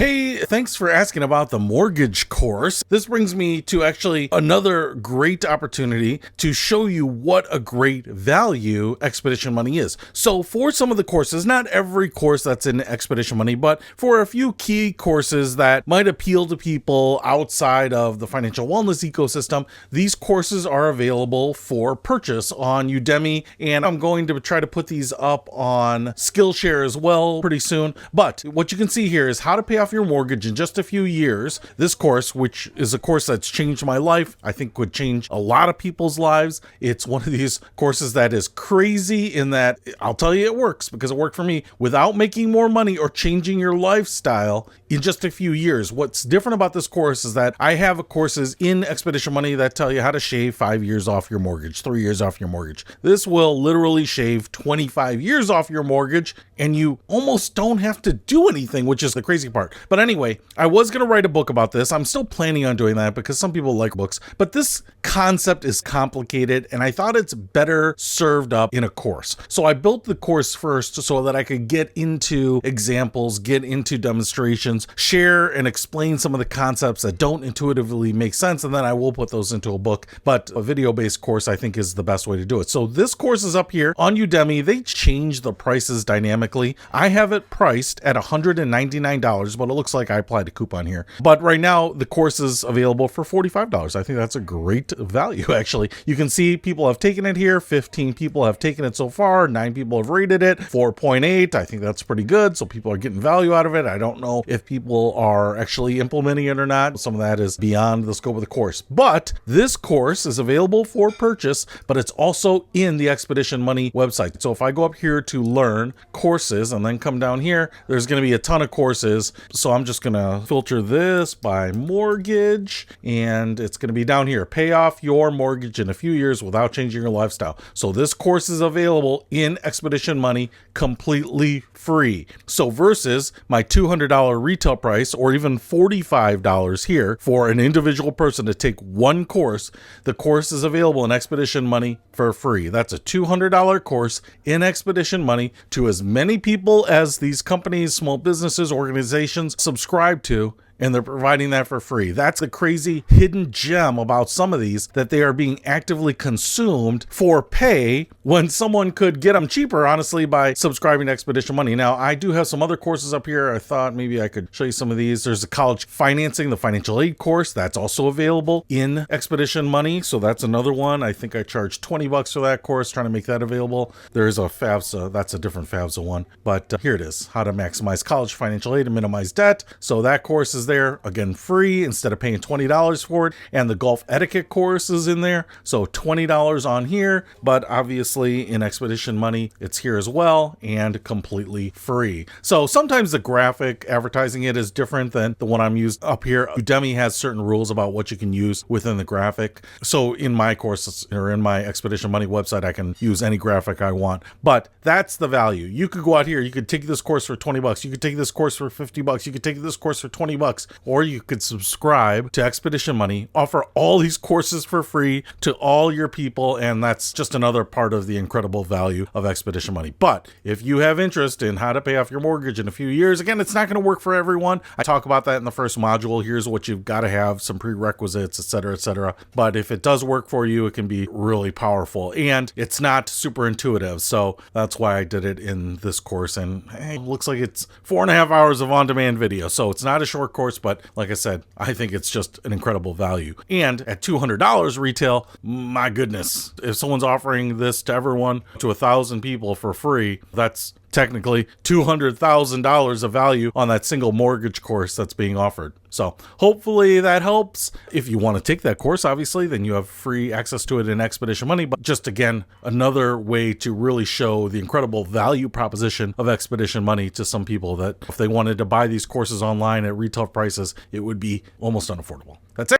Hey, thanks for asking about the mortgage course. This brings me to actually another great opportunity to show you what a great value Expedition Money is. So for some of the courses, not every course that's in Expedition Money, but for a few key courses that might appeal to people outside of the financial wellness ecosystem, these courses are available for purchase on Udemy, and I'm going to try to put these up on Skillshare as well pretty soon. But what you can see here is how to pay off your mortgage in just a few years. This course, which is a course that's changed my life, I think would change a lot of people's lives. It's one of these courses that is crazy in that I'll tell you it works because it worked for me without making more money or changing your lifestyle in just a few years. What's different about this course is that I have courses in Expedition Money that tell you how to shave 5 years off your mortgage, 3 years off your mortgage. This will literally shave 25 years off your mortgage, and you almost don't have to do anything, which is the crazy part. But anyway, I was going to write a book about this. I'm still planning on doing that because some people like books, but this concept is complicated and I thought it's better served up in a course. So I built the course first so that I could get into examples, get into demonstrations, share and explain some of the concepts that don't intuitively make sense, and then I will put those into a book. But a video-based course I think is the best way to do it. So this course is up here on Udemy. They change the prices dynamically. I have it priced at $199, but it looks like I applied a coupon here. But right now the course is available for $45. I think that's a great value actually. You can see people have taken it here. 15 people have taken it so far. 9 people have rated it. 4.8. I think that's pretty good. So people are getting value out of it. I don't know if people are actually implementing it or not. Some of that is beyond the scope of the course. But this course is available for purchase, but it's also in the Expedition Money website. So if I go up here to learn courses and then come down here, there's going to be a ton of courses. So I'm just going to filter this by mortgage, and it's going to be down here. Pay off your mortgage in a few years without changing your lifestyle. So this course is available in Expedition Money completely free. So versus my $200 retail price or even $45 here for an individual person to take one course, the course is available in Expedition Money for free. That's a $200 course in Expedition Money to as many people as these companies, small businesses, organizations subscribe to, and they're providing that for free. That's a crazy hidden gem about some of these, that they are being actively consumed for pay when someone could get them cheaper, honestly, by subscribing to Expedition Money. Now, I do have some other courses up here. I thought maybe I could show you some of these. There's a college financing, the financial aid course. That's also available in Expedition Money. So that's another one. I think I charged $20 for that course, trying to make that available. There's a FAFSA. That's a different FAFSA one. But here it is, how to maximize college financial aid and minimize debt. So that course is there, again, free instead of paying $20 for it. And the golf etiquette course is in there. So $20 on here, but obviously in Expedition Money, it's here as well and completely free. So sometimes the graphic advertising it is different than the one I'm using up here. Udemy has certain rules about what you can use within the graphic. So in my courses or in my Expedition Money website, I can use any graphic I want, but that's the value. You could go out here, you could take this course for $20. You could take this course for $50. You could take this course for $20. Or you could subscribe to Expedition Money, offer all these courses for free to all your people, and that's just another part of the incredible value of Expedition Money. But if you have interest in how to pay off your mortgage in a few years, again, it's not going to work for everyone. I talk about that in the first module. Here's what you've got to have, some prerequisites, etc., etc. But if it does work for you, it can be really powerful, and it's not super intuitive. So that's why I did it in this course, and hey, it looks like it's 4.5 hours of on-demand video. So it's not a short course, but like I said, I think it's just an incredible value. And at $200 retail, my goodness, if someone's offering this to everyone, to 1,000 people for free, that's technically $200,000 of value on that single mortgage course that's being offered. So hopefully that helps. If you want to take that course, obviously, then you have free access to it in Expedition Money. But just again, another way to really show the incredible value proposition of Expedition Money to some people that if they wanted to buy these courses online at retail prices, it would be almost unaffordable. That's it.